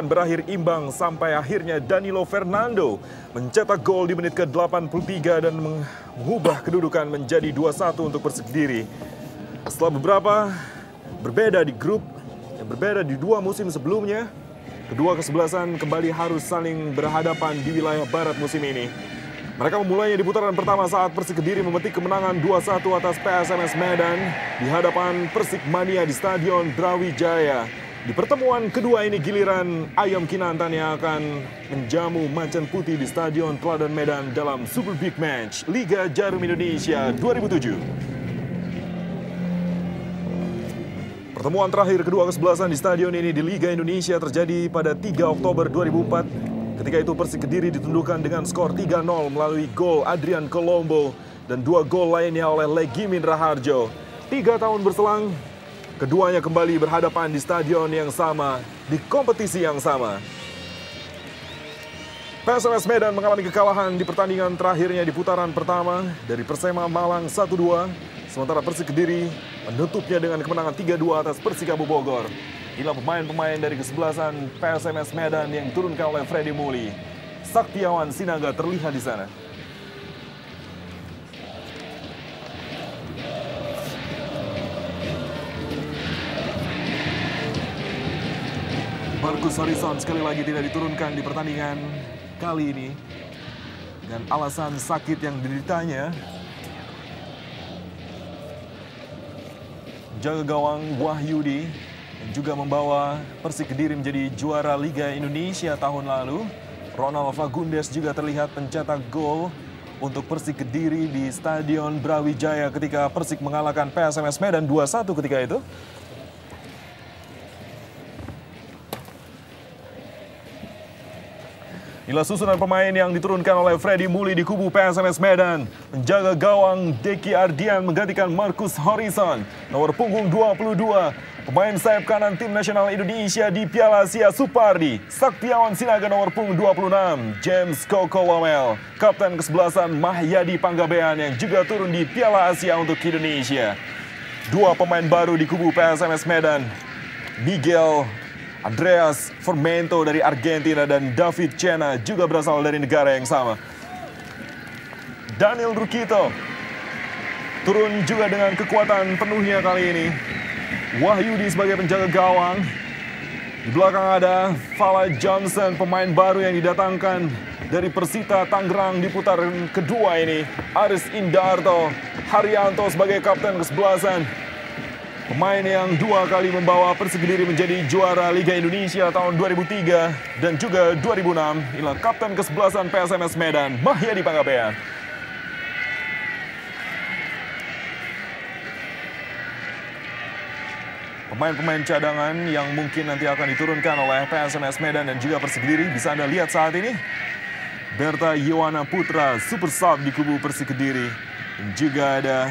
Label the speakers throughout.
Speaker 1: pertandingan berakhir imbang sampai akhirnya Danilo Fernando mencetak gol di menit ke-83 dan mengubah kedudukan menjadi 2-1 untuk Persik Kediri. Setelah berbeda di grup yang berbeda di dua musim sebelumnya, kedua kesebelasan kembali harus saling berhadapan di wilayah barat musim ini. Mereka memulainya di putaran pertama saat Persik Kediri memetik kemenangan 2-1 atas PSMS Medan di hadapan Persik Mania di Stadion Brawijaya. Di pertemuan kedua ini giliran Ayam Kinantan yang akan menjamu Macan Putih di Stadion Teladan Medan dalam Super Big Match Liga Jarum Indonesia 2007. Pertemuan terakhir kedua kesebelasan di stadion ini di Liga Indonesia terjadi pada 3 Oktober 2004. Ketika itu Persik Kediri ditundukkan dengan skor 3-0 melalui gol Adrian Colombo dan 2 gol lainnya oleh Legimin Raharjo. 3 tahun berselang, keduanya kembali berhadapan di stadion yang sama, di kompetisi yang sama. PSMS Medan mengalami kekalahan di pertandingan terakhirnya di putaran pertama dari Persema Malang 1-2, sementara Persik Kediri menutupnya dengan kemenangan 3-2 atas Persikabo Bogor. Inilah pemain-pemain dari kesebelasan PSMS Medan yang diturunkan oleh Freddy Muli. Saktiawan Sinaga terlihat di sana. Marcus Horizon sekali lagi tidak diturunkan di pertandingan kali ini dengan alasan sakit yang dideritanya. Jaga gawang Wahyudi yang juga membawa Persik Kediri menjadi juara Liga Indonesia tahun lalu. Ronald Fagundes juga terlihat mencetak gol untuk Persik Kediri di Stadion Brawijaya ketika Persik mengalahkan PSMS Medan 2-1 ketika itu. Inilah susunan pemain yang diturunkan oleh Freddy Muli di kubu PSMS Medan. Menjaga gawang Deki Ardian menggantikan Marcus Horizon. Nomor punggung 22, pemain sayap kanan tim nasional Indonesia di Piala Asia Supardi. Saktiawan Sinaga nomor punggung 26, James Koko Lomel. Kapten kesebelasan Mahyadi Panggabean yang juga turun di Piala Asia untuk Indonesia. 2 pemain baru di kubu PSMS Medan, Miguel Andreas Formento dari Argentina dan David Chena juga berasal dari negara yang sama. Daniel Rukito turun juga dengan kekuatan penuhnya kali ini. Wahyudi sebagai penjaga gawang. Di belakang ada Fala Johnson, pemain baru yang didatangkan dari Persita Tangerang di putaran kedua ini. Aris Indarto Haryanto sebagai kapten kesebelasan. Pemain yang 2 kali membawa Persik Kediri menjadi juara Liga Indonesia tahun 2003 dan juga 2006. Inilah kapten kesebelasan PSMS Medan, Mahyadi Panggabean. Pemain-pemain cadangan yang mungkin nanti akan diturunkan oleh PSMS Medan dan juga Persik Kediri bisa Anda lihat saat ini. Berta Yowana Putra, super sub di kubu Persik Kediri. Dan juga ada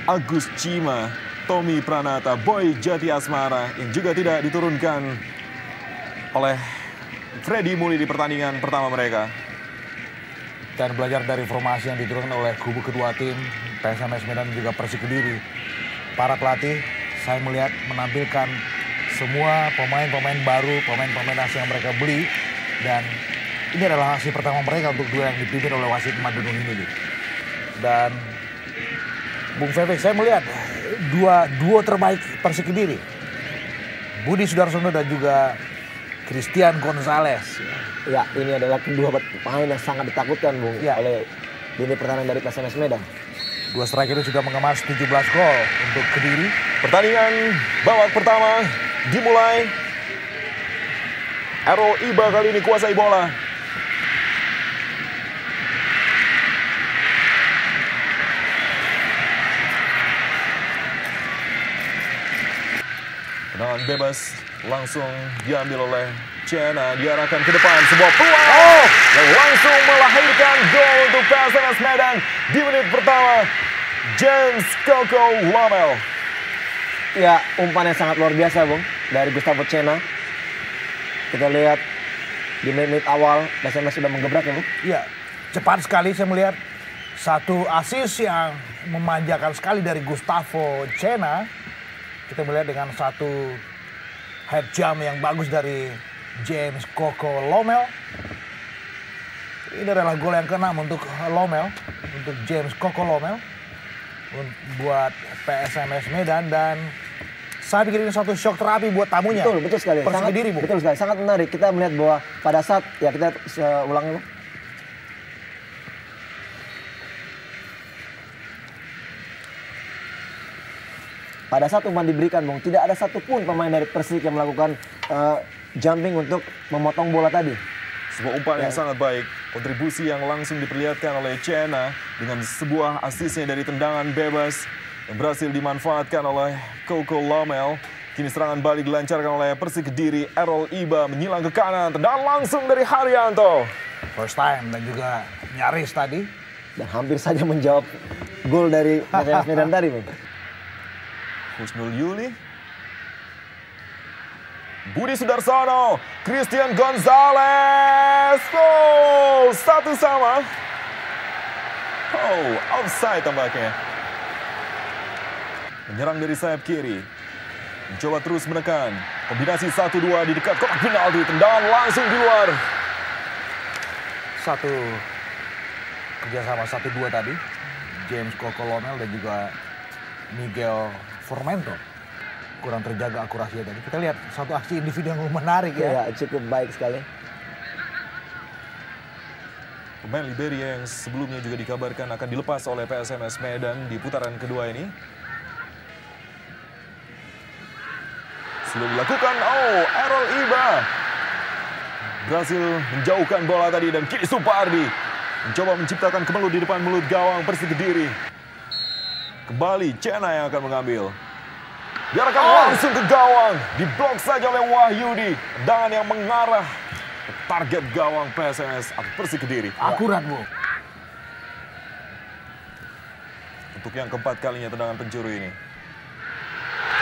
Speaker 1: Agus Cima, Tommy Pranata, Boy Jati Asmara yang juga tidak diturunkan oleh Freddy Muli di pertandingan pertama mereka.
Speaker 2: Dan belajar dari formasi yang diturunkan oleh kubu kedua tim, PSMS Medan dan juga Persik Kediri. Para pelatih, saya melihat menampilkan semua pemain-pemain baru, pemain-pemain asing yang mereka beli. Dan ini adalah aksi pertama mereka untuk duel yang dipimpin oleh wasit Madunung ini. Dan Bung Febek, saya melihat duo terbaik Persik Kediri, Budi Sudarsono dan juga Christian Gonzalez.
Speaker 3: Ya, ini adalah kedua pemain yang sangat ditakutkan, Bung,
Speaker 2: ya,
Speaker 3: oleh lini pertahanan dari PSMS Medan.
Speaker 2: 2 striker itu sudah mengemas 17 gol untuk Kediri.
Speaker 1: Pertandingan babak pertama dimulai. Ero Iba kali ini kuasai bola. Tendangan bebas langsung diambil oleh Chena, diarahkan ke depan, sebuah peluang yang langsung melahirkan gol untuk PSMS Medan di menit pertama. James Koko Lomel.
Speaker 3: Ya, umpan yang sangat luar biasa, Bung, dari Gustavo Chena. Kita lihat di menit awal PSMS sudah menggebrak ya, Bung.
Speaker 2: Iya, cepat sekali saya melihat satu assist yang memanjakan sekali dari Gustavo Chena. Kita melihat dengan satu head jump yang bagus dari James Koko Lomel. Ini adalah gol yang ke-6 untuk Lomel, untuk James Koko Lomel buat PSMS Medan, dan saya pikir ini suatu shock terapi buat tamunya.
Speaker 3: Betul sekali.
Speaker 2: Persik Kediri, Bu.
Speaker 3: Betul sekali, sangat menarik. Kita melihat bahwa pada saat, ya kita ulangi, Bu. Pada saat umpan diberikan, Bung, tidak ada satupun pemain dari Persik yang melakukan jumping untuk memotong bola tadi.
Speaker 1: Sebuah umpan yang sangat baik. Kontribusi yang langsung diperlihatkan oleh Chena dengan sebuah asisnya dari tendangan bebas yang berhasil dimanfaatkan oleh Koko Lomel. Kini serangan balik dilancarkan oleh Persik Kediri. Errol Iba menyilang ke kanan. Tendangan langsung dari Haryanto.
Speaker 2: First time dan juga nyaris tadi.
Speaker 3: Dan hampir saja menjawab gol dari PSMS Medan tadi, Bung.
Speaker 1: Husnul Yuli. Budi Sudarsono, Christian Gonzalez, gol 1-1. Oh, offside tampaknya. Menyerang dari sayap kiri, mencoba terus menekan. Kombinasi 1-2 di dekat kotak penalti, tendangan langsung di luar.
Speaker 2: Satu kerjasama 1-2 tadi, James Koko Lomel dan juga Miguel Formento. Kurang terjaga akurasinya tadi. Kita lihat satu aksi individu yang menarik ya.
Speaker 3: Ya, cukup baik sekali.
Speaker 1: Pemain Liberia yang sebelumnya juga dikabarkan akan dilepas oleh PSMS Medan di putaran kedua ini. Sudah dilakukan, oh, Errol Iba berhasil menjauhkan bola tadi, dan kini Supardi mencoba menciptakan kemelut di depan mulut gawang Persik Kediri. Kembali Chena yang akan mengambil. Biarkan langsung ke gawang, diblok saja oleh Wahyudi. Tendangan yang mengarah ke target gawang PSMS atau Persik Kediri.
Speaker 2: Akurat, Bu.
Speaker 1: Untuk yang keempat kalinya tendangan pencuri ini.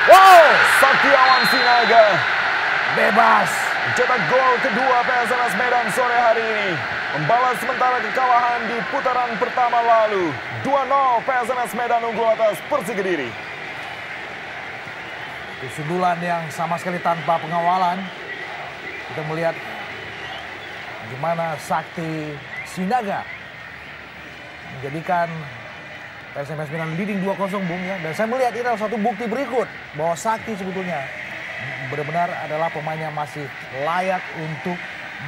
Speaker 1: Wow, Saktiawan Sinaga
Speaker 2: Bebas.
Speaker 1: mencetak gol kedua PSMS Medan sore hari ini. Membalas sementara kekalahan di putaran pertama lalu. 2-0 PSMS Medan unggul atas Persik Kediri.
Speaker 2: Sundulan yang sama sekali tanpa pengawalan. Kita melihat gimana Sakti Sinaga menjadikan PSMS Medan leading 2-0, Bung, ya. Dan saya melihat ini adalah satu bukti berikut bahwa Sakti sebetulnya benar-benar adalah pemain yang masih layak untuk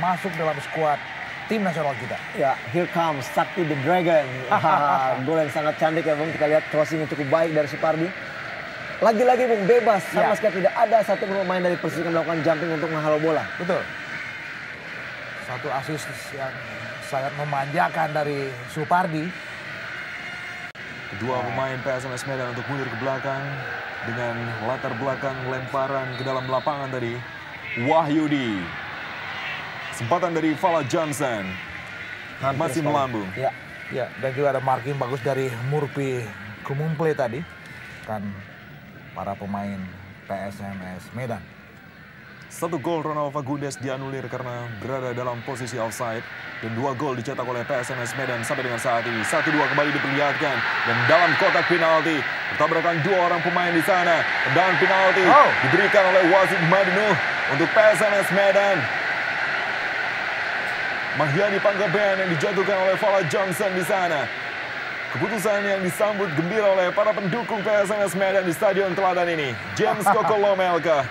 Speaker 2: masuk dalam skuad tim nasional kita.
Speaker 3: Ya, here comes Sakti the Dragon. Gol yang sangat cantik ya, Bung. Kita lihat crossing yang cukup baik dari Supardi. Lagi-lagi, Bung, bebas. Sama sekali tidak ada satu pemain dari Persik yang melakukan jumping untuk menghalau bola.
Speaker 2: Betul. Satu asis yang sangat memanjakan dari Supardi.
Speaker 1: Kedua pemain PSMS Medan untuk mundur ke belakang dengan latar belakang lemparan ke dalam lapangan tadi. Wahyudi. Kesempatan dari Fala Johnson. Masih melambung.
Speaker 2: Ya, dan juga ada marking bagus dari Murphy Kumumple tadi. Kan para pemain PSMS Medan.
Speaker 1: Satu gol Ronald Fagundes dianulir karena berada dalam posisi offside. Dan 2 gol dicetak oleh PSMS Medan sampai dengan saat ini. 1-2 kembali diperlihatkan. Dan dalam kotak penalti, bertabrakan 2 orang pemain di sana. Tendangan penalti diberikan oleh wasit Madinu untuk PSMS Medan. Mahyani Panggabean yang dijatuhkan oleh Fala Johnson di sana. Keputusan yang disambut gembira oleh para pendukung PSMS Medan di Stadion Teladan ini. James Koko Lomelka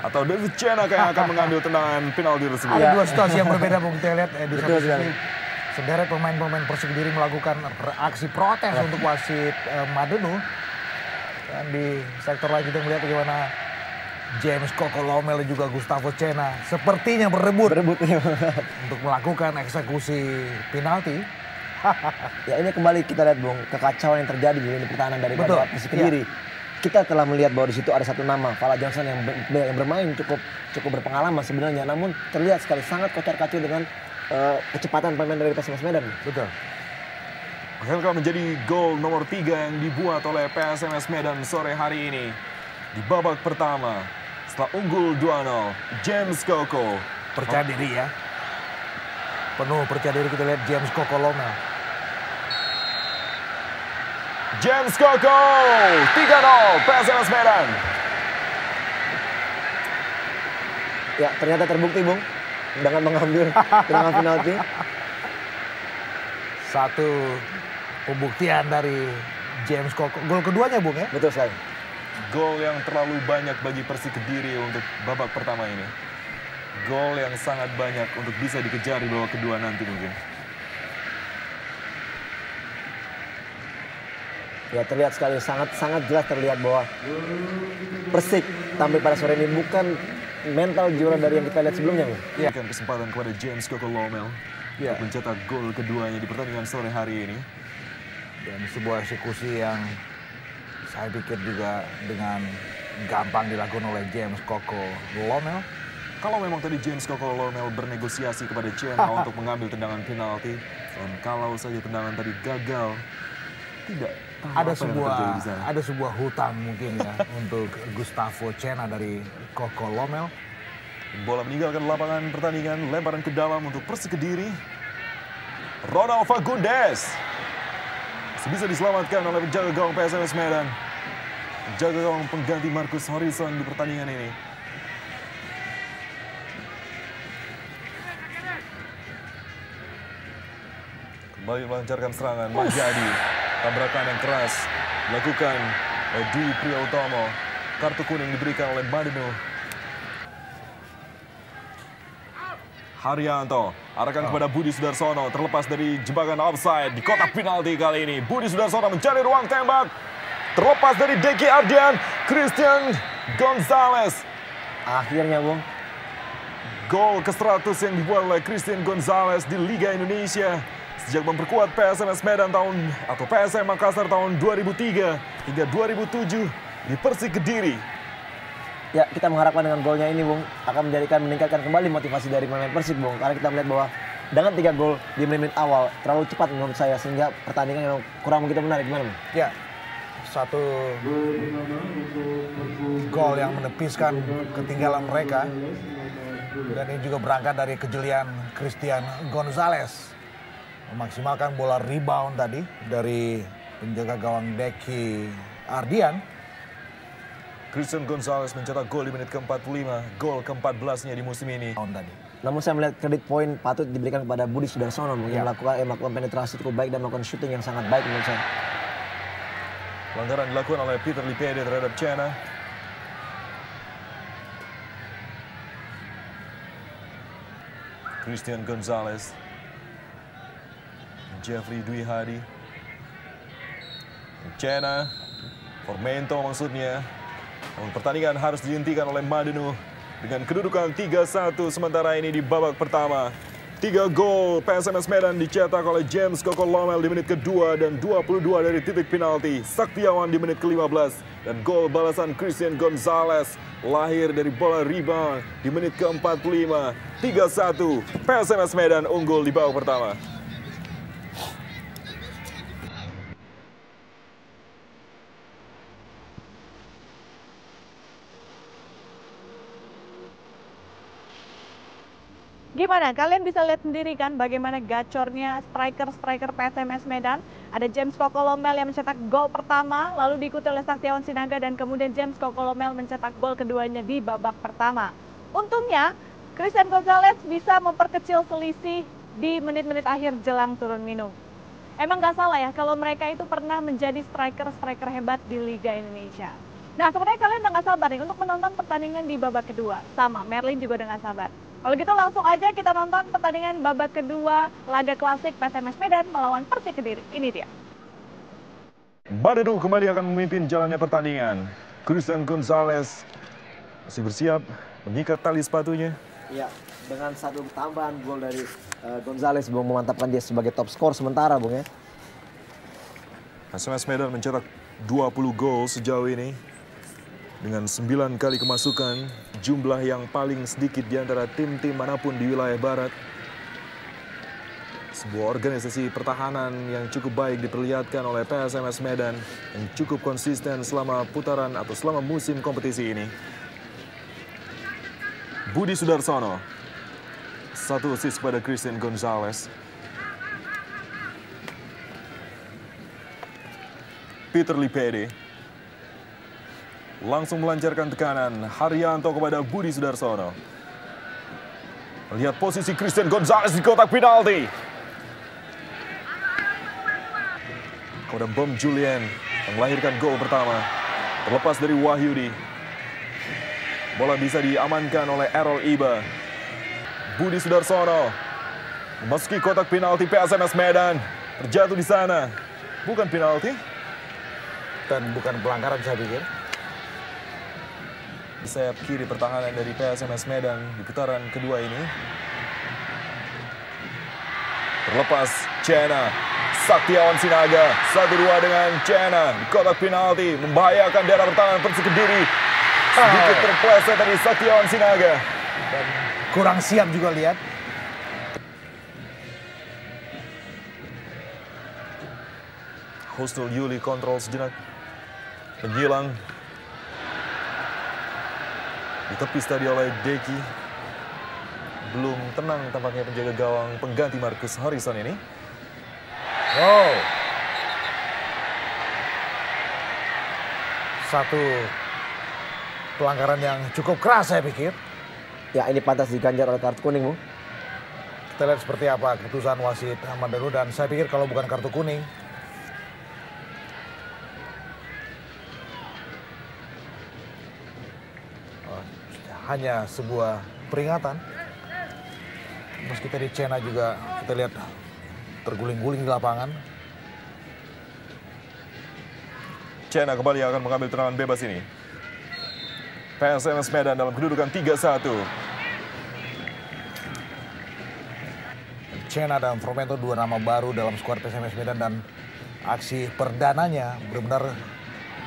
Speaker 1: atau David Chena yang akan mengambil tendangan penalti tersebut.
Speaker 2: Ada 2 situasi yang berbeda, Bung. Kita lihat di satu sisi sederet pemain-pemain Persik Kediri melakukan aksi protes untuk wasit Madenu. Dan di sektor lain kita melihat bagaimana James Koko Lomel dan juga Gustavo Chena sepertinya berebut untuk melakukan eksekusi penalti.
Speaker 3: Ya, ini kembali kita lihat, Bung, kekacauan yang terjadi di lini pertahanan dari Persik Kediri. Kita telah melihat bahwa di situ ada satu nama, Fala Johnson, yang bermain cukup berpengalaman sebenarnya, namun terlihat sekali sangat kocar-kacir dengan kecepatan pemain dari PSMS Medan.
Speaker 2: Betul.
Speaker 1: Akan menjadi gol nomor 3 yang dibuat oleh PSMS Medan sore hari ini. Di babak pertama, setelah unggul 2-0, James Koko.
Speaker 2: Percaya diri ya. Penuh percaya diri, kita lihat James Koko Lomel.
Speaker 1: James Koko, 3-0 PSMS Medan.
Speaker 3: Ya, ternyata terbukti, Bung, dengan mengambil tendangan penalti.
Speaker 2: Satu pembuktian dari James Koko. Gol keduanya, Bung ya?
Speaker 3: Betul sekali.
Speaker 1: Gol yang terlalu banyak bagi Persik Kediri untuk babak pertama ini. Gol yang sangat banyak untuk bisa dikejar di babak kedua nanti mungkin.
Speaker 3: Ya, terlihat sekali, sangat jelas terlihat bahwa Persik tampil pada sore ini bukan mental juara dari yang kita lihat sebelumnya, Bung.
Speaker 1: Ya. Kesempatan kepada James Koko Lomel untuk mencetak gol keduanya di pertandingan sore hari ini.
Speaker 2: Dan sebuah eksekusi yang saya pikir juga dengan gampang dilakukan oleh James Koko Lomel.
Speaker 1: Kalau memang tadi James Koko Lomel bernegosiasi kepada Chena untuk mengambil tendangan penalti, dan kalau saja tendangan tadi gagal, tidak tahu apa yang terjadi di sana.
Speaker 2: Ada sebuah hutang mungkin ya untuk Gustavo Chena dari Koko Lomel.
Speaker 1: Bola meninggalkan lapangan pertandingan, lemparan ke dalam untuk Persik Kediri. Ronald Fagundes bisa diselamatkan oleh penjaga gawang PSMS Medan. Penjaga gawang pengganti Marcus Horizon di pertandingan ini. Kembali melancarkan serangan, Majadi. Tabrakan yang keras dilakukan oleh Dwi Priyotomo. Kartu kuning diberikan oleh Madenu. Haryanto arahkan kepada Budi Sudarsono, terlepas dari jebakan offside di kotak penalti kali ini. Budi Sudarsono mencari ruang tembak, terlepas dari Deki Ardian, Christian Gonzalez.
Speaker 3: Akhirnya, Bung.
Speaker 1: Gol ke-100 yang dibuat oleh Christian Gonzalez di Liga Indonesia sejak memperkuat PSMS Medan atau PSM Makassar tahun 2003 hingga 2007 di Persik Kediri.
Speaker 3: Ya, kita mengharapkan dengan golnya ini, Bung, akan meningkatkan kembali motivasi dari pemain Persik, Bung. Karena kita melihat bahwa dengan 3 gol di menit awal terlalu cepat menurut saya, sehingga pertandingan yang kurang begitu menarik. Gimana, Bung?
Speaker 2: Ya, satu gol yang menepiskan ketinggalan mereka. Dan ini juga berangkat dari kejelian Christian Gonzalez. Memaksimalkan bola rebound tadi dari penjaga gawang Deki Ardian.
Speaker 1: Christian Gonzalez mencetak gol di menit ke-45, gol ke-14-nya di musim ini.
Speaker 3: Namun saya melihat kredit poin patut diberikan kepada Budi Sudarsono yang melakukan penetrasi cukup baik dan melakukan shooting yang sangat baik menurut saya.
Speaker 1: Pelanggaran dilakukan oleh Peter Lipede terhadap Chena. Christian Gonzalez. Jeffrey Dwi Hadi. Chena. Formento maksudnya. Namun pertandingan harus dihentikan oleh Madenu dengan kedudukan 3-1 sementara ini di babak pertama. 3 gol PSMS Medan dicetak oleh James Koko Lomel di menit kedua dan 22 dari titik penalti. Saktiawan di menit ke-15 dan gol balasan Christian Gonzalez lahir dari bola rebound di menit ke-45. 3-1 PSMS Medan unggul di babak pertama.
Speaker 4: Gimana? Kalian bisa lihat sendiri kan bagaimana gacornya striker PSMS Medan. Ada James Koko Lomel yang mencetak gol pertama, lalu diikuti oleh Saktiawan Sinaga dan kemudian James Koko Lomel mencetak gol keduanya di babak pertama. Untungnya, Christian Gonzalez bisa memperkecil selisih di menit-menit akhir jelang turun minum. Emang gak salah ya kalau mereka itu pernah menjadi striker hebat di Liga Indonesia. Nah, sebenarnya kalian udah gak sabar nih untuk menonton pertandingan di babak kedua. Sama, Merlin juga udah gak sabar. Kalau gitu langsung aja kita nonton pertandingan babak kedua laga klasik PSMS Medan melawan Persik Kediri. Ini dia.
Speaker 1: Madenu kembali akan memimpin jalannya pertandingan. Christian Gonzalez masih bersiap mengikat tali sepatunya.
Speaker 3: Ya, dengan satu tambahan gol dari Gonzalez, Bung, memantapkan dia sebagai top skor sementara, Bung ya.
Speaker 1: PSMS Medan mencetak 20 gol sejauh ini. Dengan 9 kali kemasukan, jumlah yang paling sedikit di antara tim-tim manapun di wilayah barat. Sebuah organisasi pertahanan yang cukup baik diperlihatkan oleh PSMS Medan yang cukup konsisten selama putaran atau selama musim kompetisi ini. Budi Sudarsono, 1 assist pada Christian Gonzalez. Peter Lipede langsung melancarkan tekanan. Haryanto kepada Budi Sudarsono. Lihat posisi Christian Gonzalez di kotak penalti. Kemudian Bom Julian yang melahirkan gol pertama. Terlepas dari Wahyudi. Bola bisa diamankan oleh Errol Iba. Budi Sudarsono memasuki kotak penalti PSMS Medan. Terjatuh di sana. Bukan penalti.
Speaker 2: Dan bukan pelanggaran saya pikir.
Speaker 1: Di sayap kiri pertahanan dari PSMS Medan di putaran kedua ini. Terlepas Cena, Saktiawan Sinaga, 1-2 dengan Cena di kotak penalti, membahayakan daerah pertahanan Persik Kediri. Sedikit terpleset dari Saktiawan Sinaga.
Speaker 2: Dan kurang siap juga lihat.
Speaker 1: Husnul Yuli kontrol sejenak. Menghilang. Ditepis tadi oleh Deki. Belum tenang tampaknya penjaga gawang pengganti Marcus Harrison ini.
Speaker 2: Wow. Satu pelanggaran yang cukup keras saya pikir.
Speaker 3: Ya ini pantas diganjar oleh kartu kuning, Bung.
Speaker 2: Kita lihat seperti apa keputusan wasit Ahmad Danu, dan saya pikir kalau bukan kartu kuning, hanya sebuah peringatan. Meski tadi Cena juga kita lihat terguling-guling di lapangan.
Speaker 1: Cena kembali akan mengambil tendangan bebas ini. PSMS Medan dalam kedudukan 3-1.
Speaker 2: Cena dan Fromento, dua nama baru dalam skuad PSMS Medan, dan aksi perdananya benar-benar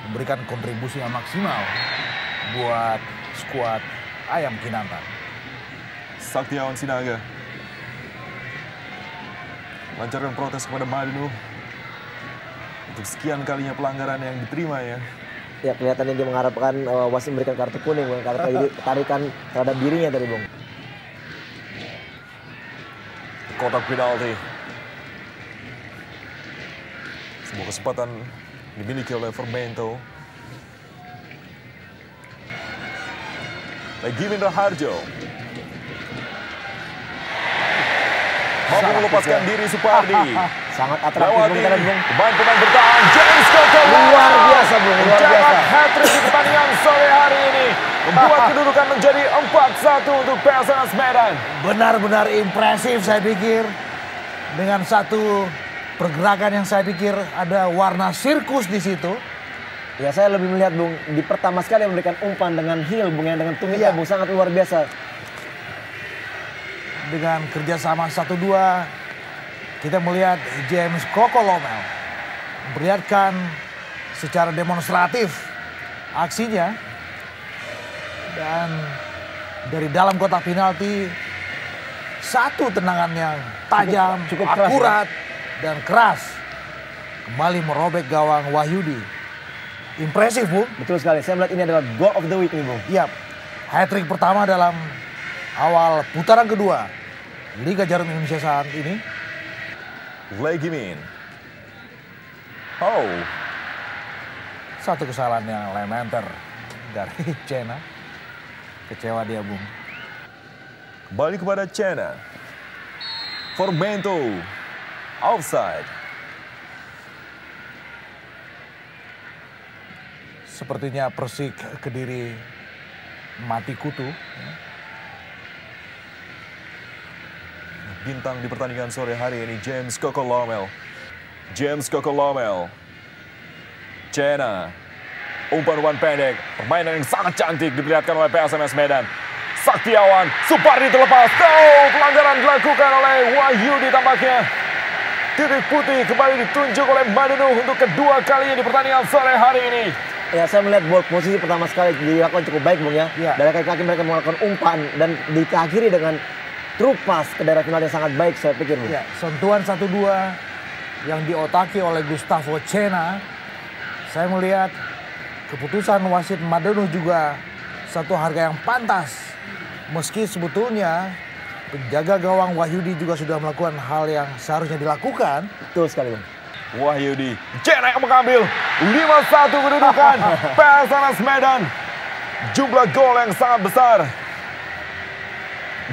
Speaker 2: memberikan kontribusi yang maksimal buat skuad Ayam Kinantan.
Speaker 1: Saktiawan Sinaga lancarkan protes kepada Madenu untuk sekian kalinya pelanggaran yang diterima ya.
Speaker 3: Ya kelihatannya dia mengharapkan wasit memberikan kartu kuning, karena jadi tarikan terhadap dirinya tadi, Bung.
Speaker 1: Kotak penalti. Sebuah kesempatan dimiliki oleh Fromento. Gimin Raharjo mampu melepaskan diri Supardi.
Speaker 3: Sangat atraktif,
Speaker 1: Lewati
Speaker 3: Bung.
Speaker 1: pemain bertahan James Koko
Speaker 3: Luar biasa, Bung. Luar biasa.
Speaker 1: Hat-trick di pertandingan sore hari ini membuat kedudukan menjadi 4-1 untuk PSMS Medan.
Speaker 2: Benar-benar impresif saya pikir, dengan satu pergerakan yang saya pikir ada warna sirkus di situ.
Speaker 3: Ya saya lebih melihat, Bung, di pertama sekali memberikan umpan dengan heel, Bung, yang dengan tumitnya, Bung, sangat luar biasa.
Speaker 2: Dengan kerjasama 1-2, kita melihat James Kokolomel memperlihatkan secara demonstratif aksinya. Dan dari dalam kotak penalti, satu tendangan yang tajam,
Speaker 3: cukup keras,
Speaker 2: akurat, dan keras kembali merobek gawang Wahyudi. Impresif, Bung.
Speaker 3: Betul sekali, saya melihat ini adalah goal of the week nih, Bung.
Speaker 2: Iya, hat-trick pertama dalam awal putaran kedua Liga Jarum Indonesia saat ini.
Speaker 1: Legimin. Oh.
Speaker 2: Satu kesalahan yang elementer dari Cena. Kecewa dia, Bung.
Speaker 1: Kembali kepada Cena. Fromento. Offside.
Speaker 2: Sepertinya Persik Kediri mati kutu.
Speaker 1: Bintang di pertandingan sore hari ini James Kokolomel. James Kokolomel. Cena. Umpan-umpan pendek. Permainan yang sangat cantik diperlihatkan oleh PSMS Medan. Saktiawan. Supardi terlepas. Pelanggaran dilakukan oleh Wahyudi tampaknya. Titik putih kembali ditunjuk oleh Madenu untuk kedua kalinya di pertandingan sore hari ini.
Speaker 3: Ya saya melihat posisi pertama sekali dilakukan cukup baik, Bung, ya.
Speaker 2: Ya.
Speaker 3: Dari kaki-kaki mereka melakukan umpan dan diakhiri dengan truk pas ke daerah final yang sangat baik, saya pikir, Bung.
Speaker 2: Ya, sentuhan 1-2 yang diotaki oleh Gustavo Cena. Saya melihat keputusan wasit Madenu juga satu harga yang pantas. Meski sebetulnya penjaga gawang Wahyudi juga sudah melakukan hal yang seharusnya dilakukan.
Speaker 3: Betul sekali, Bung.
Speaker 1: Wahyudi. Cena yang mengambil 5-1 kedudukan PSMS Medan. Jumlah gol yang sangat besar.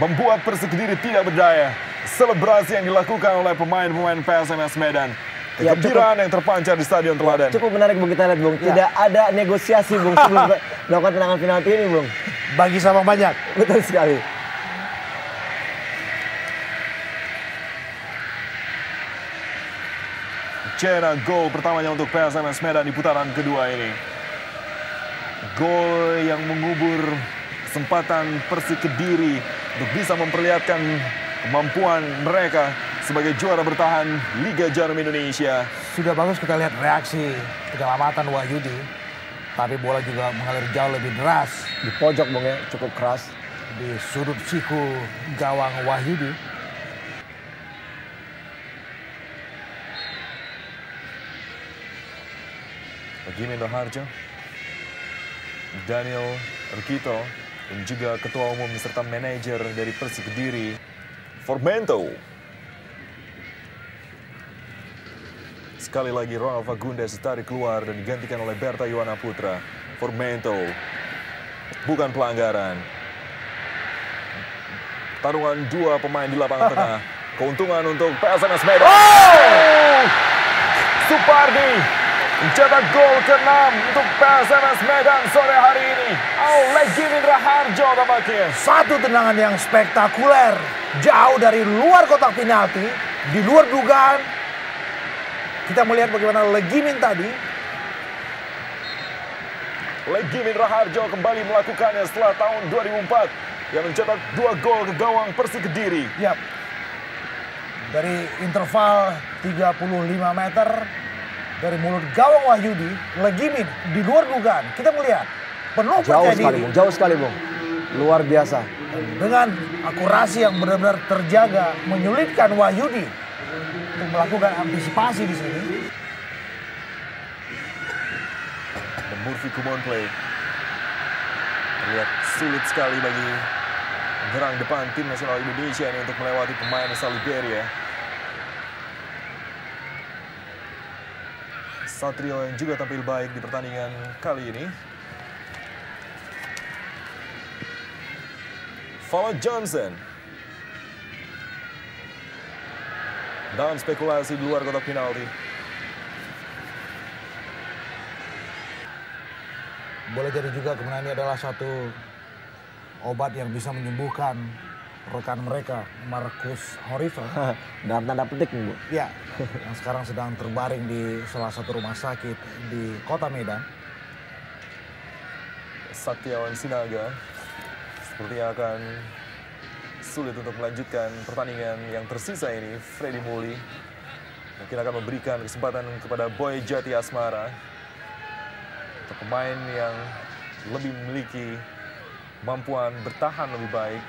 Speaker 1: membuat Persik Kediri tidak berdaya. Selebrasi yang dilakukan oleh pemain-pemain PSMS Medan.
Speaker 3: Ya,
Speaker 1: Kegembiraan yang terpancar di Stadion Teladan.
Speaker 3: Cukup menarik Bung, kita lihat Bung.
Speaker 2: Ya.
Speaker 3: Tidak ada negosiasi Bung sebelum melakukan tendangan penalti ini Bung.
Speaker 2: Bagi sama banyak.
Speaker 3: Betul sekali.
Speaker 1: Cena gol pertamanya untuk PSMS Medan di putaran kedua ini. Gol yang mengubur kesempatan Persik Kediri untuk bisa memperlihatkan kemampuan mereka sebagai juara bertahan Liga Jarum Indonesia.
Speaker 2: Sudah bagus kita lihat reaksi penyelamatan Wahyudi. Tapi bola juga mengalir jauh lebih deras
Speaker 3: Di pojok Bung ya, cukup keras.
Speaker 2: di sudut siku gawang Wahyudi.
Speaker 1: Legimin Raharjo, Daniel Rukito, dan juga ketua umum serta manajer dari Persik Kediri, Formento. Sekali lagi Ronald Fagundes ditarik keluar dan digantikan oleh Berta Yuwana Putra. Formento, bukan pelanggaran. Tarungan dua pemain di lapangan tengah. Keuntungan untuk PSMS Medan. Supardi mencetak gol ke-6 untuk PSMS Medan sore hari ini. Legimin Raharjo tampaknya.
Speaker 2: Satu tendangan yang spektakuler. Jauh dari luar kotak penalti. Di luar dugaan. Kita melihat bagaimana Legimin tadi.
Speaker 1: Legimin Raharjo kembali melakukannya setelah tahun 2004. Yang mencetak 2 gol ke gawang Persik Kediri.
Speaker 2: Yap. Dari interval 35 meter. Dari mulut gawang Wahyudi. Legimin di luar dugaan. Kita melihat. Penuh
Speaker 3: Jauh
Speaker 2: percaya
Speaker 3: sekali
Speaker 2: diri.
Speaker 3: Bung, jauh sekali Bung. Luar biasa.
Speaker 2: Dengan akurasi yang benar-benar terjaga. Menyulitkan Wahyudi. Untuk melakukan antisipasi di sini.
Speaker 1: Dan Murphy Kumonplay. Terlihat sulit sekali bagi gerak depan tim nasional Indonesia ini untuk melewati pemain asal Liberia. Satrio yang juga tampil baik di pertandingan kali ini. Fala Johnson. Dan spekulasi di luar kotak penalti.
Speaker 2: Boleh jadi juga kemenangan ini adalah satu obat yang bisa menyembuhkan rekan mereka, Marcus Horifa.
Speaker 3: Dalam tanda petik nih Bu.
Speaker 2: Ya, yang sekarang sedang terbaring di salah satu rumah sakit di kota Medan.
Speaker 1: Saktiawan Sinaga sepertinya akan sulit untuk melanjutkan pertandingan yang tersisa ini. Freddy Muli mungkin akan memberikan kesempatan kepada Boy Jati Asmara, untuk pemain yang lebih memiliki kemampuan bertahan lebih baik.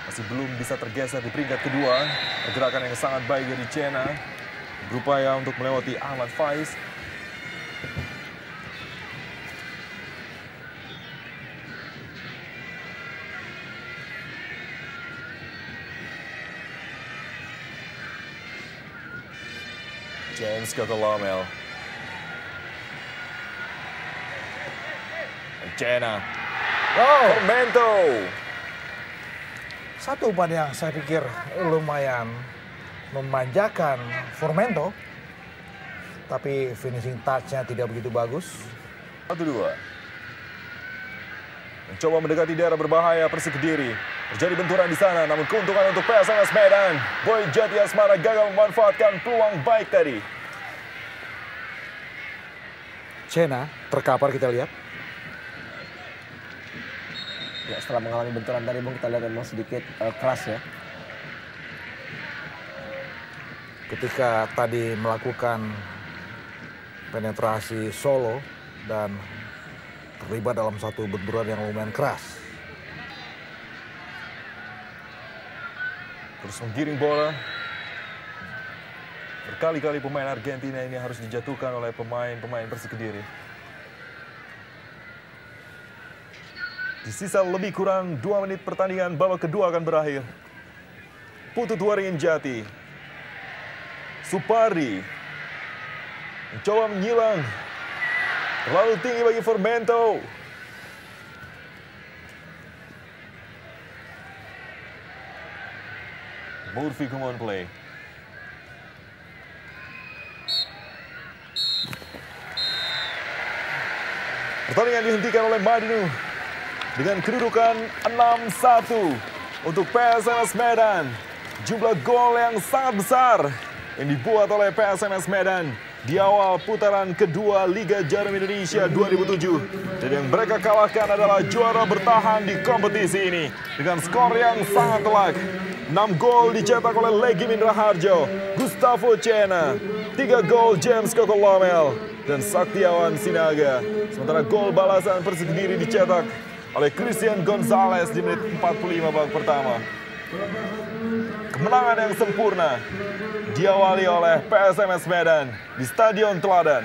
Speaker 1: Masih belum bisa tergeser di peringkat kedua. Pergerakan yang sangat baik dari Cena. Berupaya untuk melewati Ahmad Faiz. James Kokolomel. Cena. Formento.
Speaker 2: Satu umpan yang saya pikir lumayan memanjakan Formento. Tapi finishing touch-nya tidak begitu bagus.
Speaker 1: 1-2. Mencoba mendekati daerah berbahaya Persik Kediri. Terjadi benturan di sana, namun keuntungan untuk PSMS Medan. Boy Jati Asmara gagal memanfaatkan peluang baik tadi.
Speaker 2: Cena terkapar kita lihat.
Speaker 3: Ya, setelah mengalami benturan tadi Bung, kita lihat memang sedikit keras ya.
Speaker 2: Ketika tadi melakukan penetrasi solo dan terlibat dalam satu benturan yang lumayan keras.
Speaker 1: Terus menggiring bola. Berkali-kali pemain Argentina ini harus dijatuhkan oleh pemain-pemain Persik Kediri. Di sisa lebih kurang 2 menit pertandingan, babak kedua akan berakhir. Putut Waringin Jati. Supardi. Mencoba menyilang. Terlalu tinggi bagi Formento. Murphy Kumon play. Pertandingan dihentikan oleh Madinu dengan kedudukan 6-1 untuk PSMS Medan. Jumlah gol yang sangat besar yang dibuat oleh PSMS Medan di awal putaran kedua Liga Jarum Indonesia 2007. Dan yang mereka kalahkan adalah juara bertahan di kompetisi ini dengan skor yang sangat telak. 6 gol dicetak oleh Legi Mindra Harjo, Gustavo Cena, 3 gol James Kokolomel, dan Saktiawan Sinaga. Sementara gol balasan Persik Kediri dicetak oleh Christian Gonzalez di menit 45 babak pertama. Kemenangan yang sempurna diawali oleh PSMS Medan di Stadion Teladan.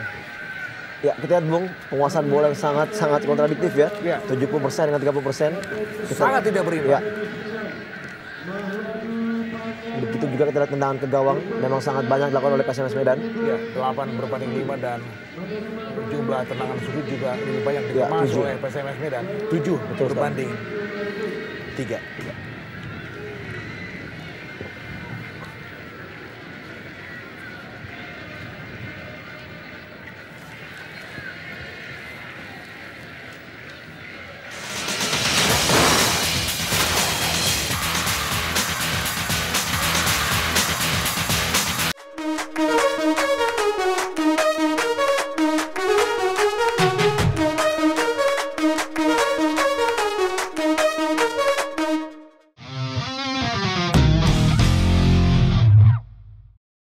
Speaker 3: Ya, kita lihat Bung, penguasaan bola yang sangat kontradiktif ya. 70% dengan 30%.
Speaker 2: Sangat tidak berimbang.
Speaker 3: Ya. Begitu juga kita lihat tendangan ke gawang, memang sangat banyak dilakukan oleh PSMS Medan.
Speaker 2: Ya, 8 berbanding 5 dan jumlah tendangan sudut juga lebih banyak dikemas oleh PSMS Medan. 7 berbanding 3.